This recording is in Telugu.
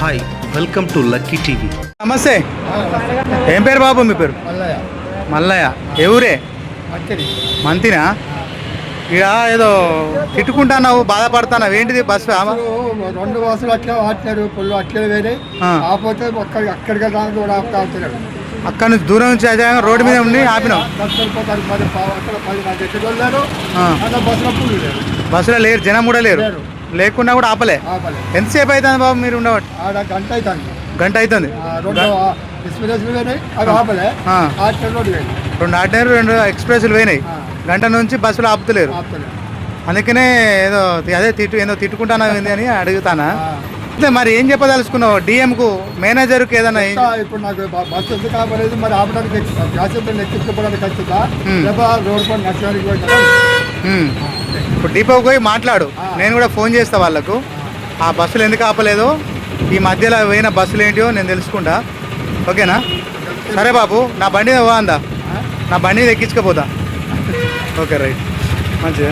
Hi welcome to lucky TV. నమస్తే. ఏం పేరు బాబు మీ పేరు? మల్లయ్య. ఏ ఊరే? మంతినా? ఇక ఏదో తిట్టుకుంటున్నావు, బాధపడుతున్నావు, ఏంటిది? బస్సు రెండు బస్సులు అట్లా ఆడుతున్నారు, పుల్లు అట్లే వేరే ఆపోతే అక్కడికి కూడా ఆపుతారు. అక్కడ నుంచి దూరం నుంచి రోడ్డు మీద ఉండి ఆపినావు. బస్సులో లేరు, జనం కూడా లేరు, లేకుండా కూడా ఆపలే. ఎంతసేపు అవుతుంది బాబు మీరు ఉండబట్టి? గంట అవుతుంది. రెండు ఆర్డినరీ, రెండు ఎక్స్ప్రెస్లు పోయినాయి. గంట నుంచి బస్సులు ఆపుతలేరు. అందుకనే ఏదో అదే ఏదో తిట్టుకుంటానా ఏంది అని అడుగుతానా. మరి ఏం చెప్పదలుచుకున్నావు డిఎంకు, మేనేజర్కి ఏదన్నా? ఇప్పుడు నాకు బస్సు ఎందుకు ఆపలేదు, మరి ఆపడానికి ఎక్కించుకోవడానికి వచ్చిందా, రోడ్ పని నచ్చడానికి. ఇప్పుడు డిపోకి పోయి మాట్లాడు, నేను కూడా ఫోన్ చేస్తా వాళ్ళకు. ఆ బస్సులు ఎందుకు ఆపలేదు, ఈ మధ్యలో పోయిన బస్సులు ఏంటియో నేను తెలుసుకుంటా. ఓకేనా? సరే బాబు, నా బండి పోందా, నా బండి ఎక్కించుకపోతా. ఓకే రైట్, మంచిది.